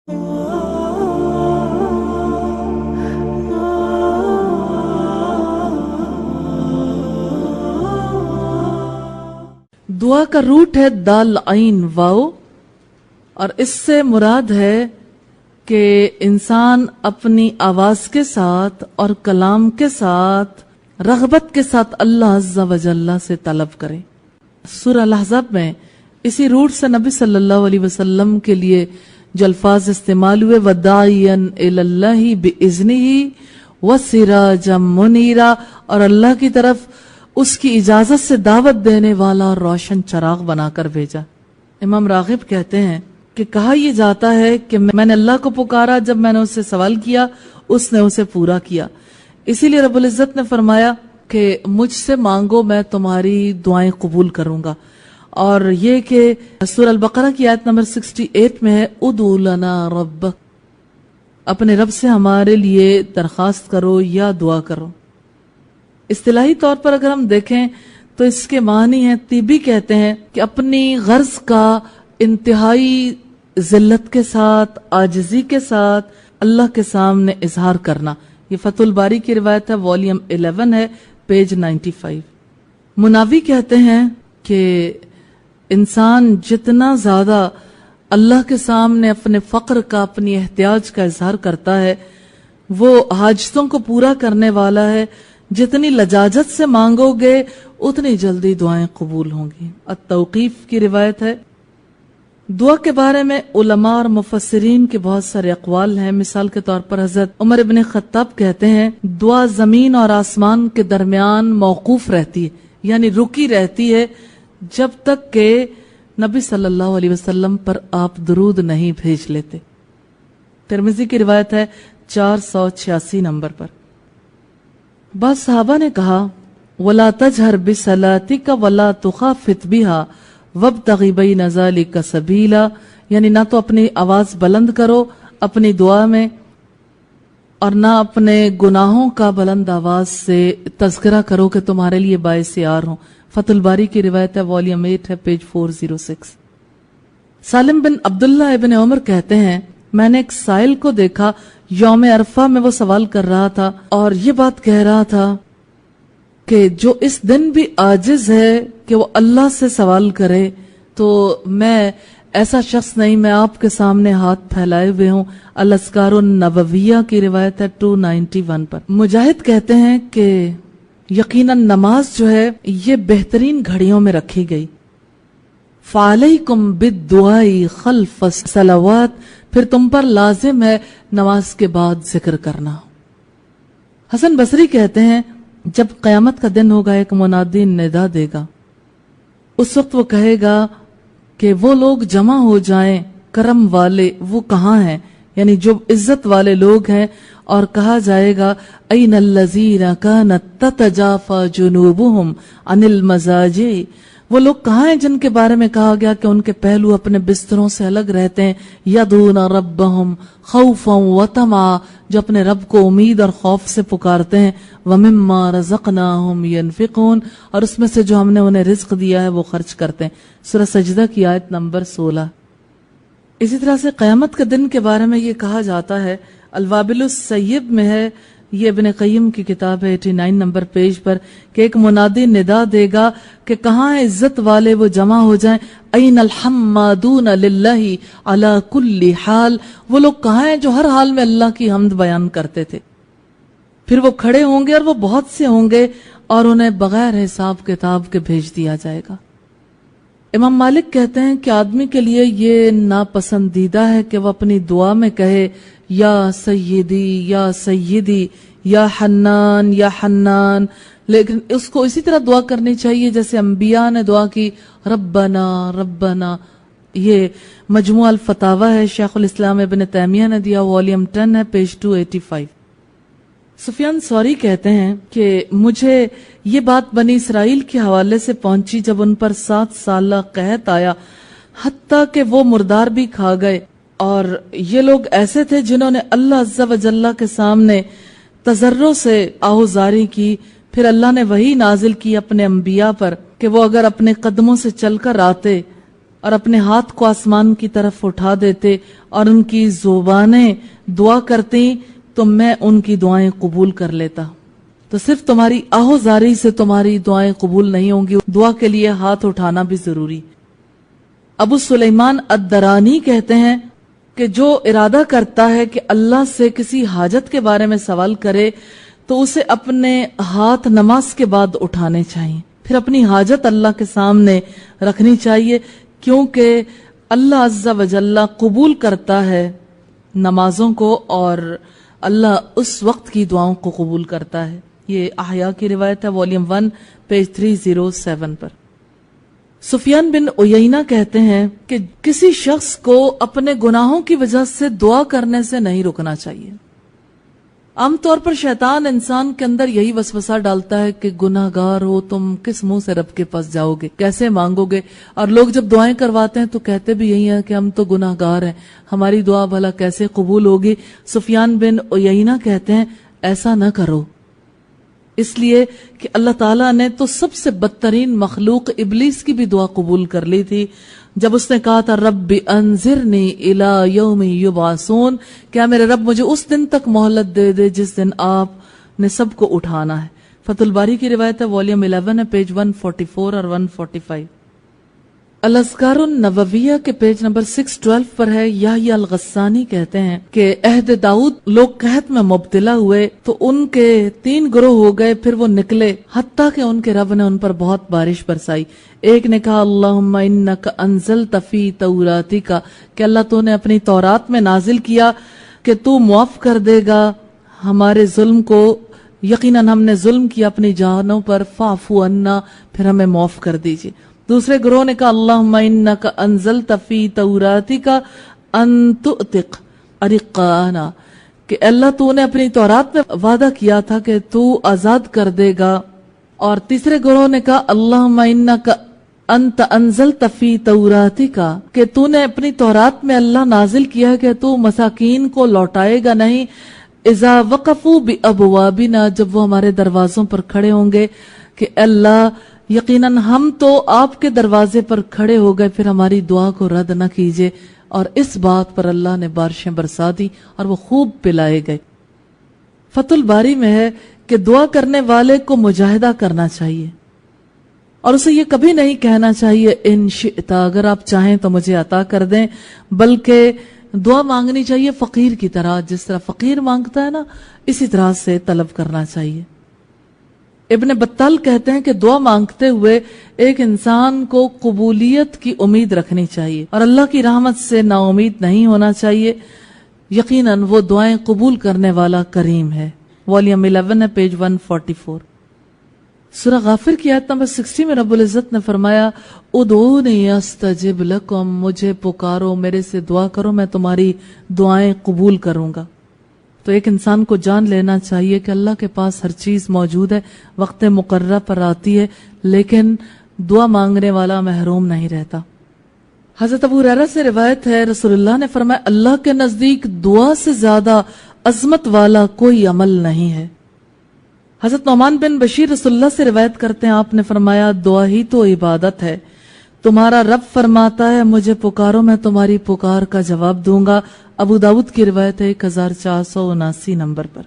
دعا کا روٹ ہے دال عین واو، اور اس سے مراد ہے کہ انسان اپنی آواز کے ساتھ اور کلام کے ساتھ رغبت کے ساتھ اللہ عز و جل سے طلب کرے۔ سورہ الاحزاب میں اسی روٹ سے نبی صلی اللہ علیہ وسلم کے لیے جو الفاظ استعمال ہوئے وَدَاعِيًا إِلَى اللَّهِ بِإِذْنِهِ وَسِرَاجًا مُنِيرًا، اور اللہ کی طرف اس کی اجازت سے دعوت دینے والا روشن چراغ بنا کر بھیجا۔ امام راغب کہتے ہیں کہ کہا یہ جاتا ہے کہ میں نے اللہ کو پکارا، جب میں نے اس سے سوال کیا اس نے اسے پورا کیا، اسی لیے رب العزت نے فرمایا کہ مجھ سے مانگو میں تمہاری دعائیں قبول کروں گا۔ اور یہ کہ سورہ البقرہ کی آیت نمبر 68 میں ہے ادعو لنا ربک، اپنے رب سے ہمارے لیے درخواست کرو یا دعا کرو۔ اصطلاحی طور پر اگر ہم دیکھیں تو اس کے معنی ہیں، طبی کہتے ہیں کہ اپنی غرض کا انتہائی ذلت کے ساتھ، عاجزی کے ساتھ اللہ کے سامنے اظہار کرنا۔ یہ فتح الباری کی روایت ہے، والیوم 11 ہے، پیج 95۔ مناوی کہتے ہیں کہ انسان جتنا زیادہ اللہ کے سامنے اپنے فقر کا، اپنی احتیاج کا اظہار کرتا ہے، وہ حاجتوں کو پورا کرنے والا ہے۔ جتنی لجاجت سے مانگو گے اتنی جلدی دعائیں قبول ہوں گی۔ التوقیف کی روایت ہے۔ دعا کے بارے میں علماء اور مفسرین کے بہت سارے اقوال ہیں۔ مثال کے طور پر حضرت عمر ابن خطاب کہتے ہیں دعا زمین اور آسمان کے درمیان موقوف رہتی ہے، یعنی رکی رہتی ہے جب تک کہ نبی صلی اللہ علیہ وسلم پر آپ درود نہیں بھیج لیتے۔ ترمذی کی روایت ہے 486 نمبر پر۔ بعض صحابہ نے کہا وَلَا تَجْهَرْ بِصَلَاتِكَ وَلَا تُخَافِتْ بِهَا وَابْتَغِ بَيْنَ ذَلِكَ سَبِيلًا، یعنی نہ تو اپنی آواز بلند کرو اپنی دعا میں، اور نہ اپنے گناہوں کا بلند آواز سے تذکرہ کرو کہ تمہارے لیے باعث یار ہوں۔ فتح الباری کی روایت ہے، والیوم 8 ہے، پیج 406۔ سالم بن عبداللہ ابن عمر کہتے ہیں میں نے ایک سائل کو دیکھا، یوم عرفہ میں وہ سوال کر رہا تھا اور یہ بات کہہ رہا تھا کہ جو اس دن بھی عاجز ہے کہ وہ اللہ سے سوال کرے تو میں ایسا شخص نہیں، میں آپ کے سامنے ہاتھ پھیلائے ہوئے ہوں۔ الاذکار النبویہ کی روایت ہے 291 پر۔ مجاہد کہتے ہیں کہ یقیناً نماز جو ہے یہ بہترین گھڑیوں میں رکھی گئی۔ فَعَلَيْكُمْ بِالدُّعَاءِ خَلْفَ الصَّلَوَاتِ، پھر تم پر لازم ہے نماز کے بعد ذکر کرنا۔ حسن بصری کہتے ہیں جب قیامت کا دن ہوگا ایک منادی ندا دے گا، اس وقت وہ کہے گا کہ وہ لوگ جمع ہو جائیں کرم والے، وہ کہاں ہیں، یعنی جو عزت والے لوگ ہیں، اور کہا جائے گا این الذین کانت تتجافی جنوبہم عن المضاجع، وہ لوگ کہاں ہیں جن کے بارے میں کہا گیا کہ ان کے پہلو اپنے بستروں سے الگ رہتے ہیں، یدعون ربہم خوفا وطمعا، جو اپنے رب کو امید اور خوف سے پکارتے ہیں، ومما رزقناہم ینفقون، اور اس میں سے جو ہم نے انہیں رزق دیا ہے وہ خرچ کرتے ہیں۔ سورہ سجدہ کی آیت نمبر 16۔ اسی طرح سے قیامت کے دن کے بارے میں یہ کہا جاتا ہے، الوابل السیب میں ہے، یہ ابن قیم کی کتاب ہے 89 نمبر پیج پر، کہ ایک منادی ندا دے گا کہ کہاں ہیں عزت والے، وہ جمع ہو جائیں، این الحمادون للہ علی کل حال، وہ لوگ کہاں ہیں جو ہر حال میں اللہ کی حمد بیان کرتے تھے۔ پھر وہ کھڑے ہوں گے اور وہ بہت سے ہوں گے اور انہیں بغیر حساب کتاب کے بھیج دیا جائے گا۔ امام مالک کہتے ہیں کہ آدمی کے لیے یہ ناپسندیدہ ہے کہ وہ اپنی دعا میں کہے یا سیدی یا سیدی یا حنان یا حنان، لیکن اس کو اسی طرح دعا کرنی چاہیے جیسے انبیاء نے دعا کی، ربنا ربنا۔ یہ مجموع الفتاوی ہے، شیخ الاسلام ابن تیمیہ نے دیا، والیوم 10 ہے، پیج 285۔ سفیان ثوری کہتے ہیں کہ مجھے یہ بات بنی اسرائیل کے حوالے سے پہنچی جب ان پر 7 سالہ قحط آیا، حتیٰ کہ وہ مردار بھی کھا گئے، اور یہ لوگ ایسے تھے جنہوں نے اللہ عز و جل کے سامنے تضرع سے آہوزاری کی، پھر اللہ نے وحی نازل کی اپنے انبیاء پر کہ وہ اگر اپنے قدموں سے چل کر آتے اور اپنے ہاتھ کو آسمان کی طرف اٹھا دیتے اور ان کی زبانیں دعا کرتی تو میں ان کی دعائیں قبول کر لیتا. تو صرف تمہاری آہوزاری سے تمہاری دعائیں قبول نہیں ہوں گی، دعا کے لیے ہاتھ اٹھانا بھی ضروری. ابو سلیمان الدرانی کہتے ہیں کہ جو ارادہ کرتا ہے کہ اللہ سے کسی حاجت کے بارے میں سوال کرے تو اسے اپنے ہاتھ نماز کے بعد اٹھانے چاہیے، پھر اپنی حاجت اللہ کے سامنے رکھنی چاہیے، کیونکہ اللہ عز و جل قبول کرتا ہے نمازوں کو اور اللہ اس وقت کی دعاؤں کو قبول کرتا ہے. یہ احیاء کی روایت ہے، والیوم 1 پیج 307 پر. سفیان بن عیینہ کہتے ہیں کہ کسی شخص کو اپنے گناہوں کی وجہ سے دعا کرنے سے نہیں رکنا چاہیے. عام طور پر شیطان انسان کے اندر یہی وسوسہ ڈالتا ہے کہ گناہ گار ہو تم کس منہ سے رب کے پاس جاؤ گے، کیسے مانگو گے. اور لوگ جب دعائیں کرواتے ہیں تو کہتے بھی یہی ہے کہ ہم تو گناہ گار ہیں، ہماری دعا بھلا کیسے قبول ہوگی. سفیان بن عیینہ کہتے ہیں ایسا نہ کرو، اس لیے کہ اللہ تعالیٰ نے تو سب سے بدترین مخلوق ابلیس کی بھی دعا قبول کر لی تھی جب اس نے کہا تھا رب انظرنی الی یوم یبعثون، کیا میرے رب مجھے اس دن تک مہلت دے دے جس دن آپ نے سب کو اٹھانا ہے. فتح الباری کی روایت ہے، والیوم 11 ہے، پیج 144 اور 145. الاذکار النوویہ کے پیج نمبر 612 پر ہے. یحییٰ الغسانی کہتے ہیں کہ عہد داؤد لوگ قحط میں مبتلا ہوئے تو ان کے 3 گروہ ہو گئے، پھر وہ نکلے حتیٰ کہ ان کے رب نے ان پر بہت بارش برسائی. ایک نے کہا اللہم انک انزلت فی توراتک، کہ اللہ تو نے اپنی تورات میں نازل کیا کہ تو معاف کر دے گا ہمارے ظلم کو، یقیناً ہم نے ظلم کیا اپنی جانوں پر، فاعفو عنا، پھر ہمیں معاف کر دیجیے. دوسرے گروہ نے کہا اللہم انک انزلت فی توراتک ان تؤتق ارقانا، کہ اللہ تو نے اپنی تورات میں وعدہ کیا تھا کہ تو آزاد کر دے گا. اور تیسرے گروہ نے کہا اللہم انک انت انزلت فی توراتک، کہ تو نے اپنی تورات میں اللہ نازل کیا ہے کہ تو مساکین کو لوٹائے گا نہیں، اذا وقفوا بابوابنا، جب وہ ہمارے دروازوں پر کھڑے ہوں گے کہ اللہ یقیناً ہم تو آپ کے دروازے پر کھڑے ہو گئے، پھر ہماری دعا کو رد نہ کیجیے. اور اس بات پر اللہ نے بارشیں برسا دی اور وہ خوب پلائے گئے. فتح الباری میں ہے کہ دعا کرنے والے کو مجاہدہ کرنا چاہیے اور اسے یہ کبھی نہیں کہنا چاہیے ان شئت، اگر آپ چاہیں تو مجھے عطا کر دیں، بلکہ دعا مانگنی چاہیے فقیر کی طرح، جس طرح فقیر مانگتا ہے نا اسی طرح سے طلب کرنا چاہیے. ابن بطال کہتے ہیں کہ دعا مانگتے ہوئے ایک انسان کو قبولیت کی امید رکھنی چاہیے اور اللہ کی رحمت سے نا امید نہیں ہونا چاہیے، یقیناً وہ دعائیں قبول کرنے والا کریم ہے. والیوم 11 ہے، پیج 144. سورہ غافر کی آیت نمبر 60 میں رب العزت نے فرمایا ادعونی استجب لکم، مجھے پکارو، میرے سے دعا کرو، میں تمہاری دعائیں قبول کروں گا. تو ایک انسان کو جان لینا چاہیے کہ اللہ کے پاس ہر چیز موجود ہے، وقت مقررہ پر آتی ہے، لیکن دعا مانگنے والا محروم نہیں رہتا. حضرت ابو ہریرہ سے روایت ہے، رسول اللہ نے فرمایا اللہ کے نزدیک دعا سے زیادہ عظمت والا کوئی عمل نہیں ہے. حضرت نعمان بن بشیر رسول اللہ سے روایت کرتے ہیں، آپ نے فرمایا دعا ہی تو عبادت ہے، تمہارا رب فرماتا ہے مجھے پکارو، میں تمہاری پکار کا جواب دوں گا. ابو داؤد کی روایت ہے 1479 نمبر پر.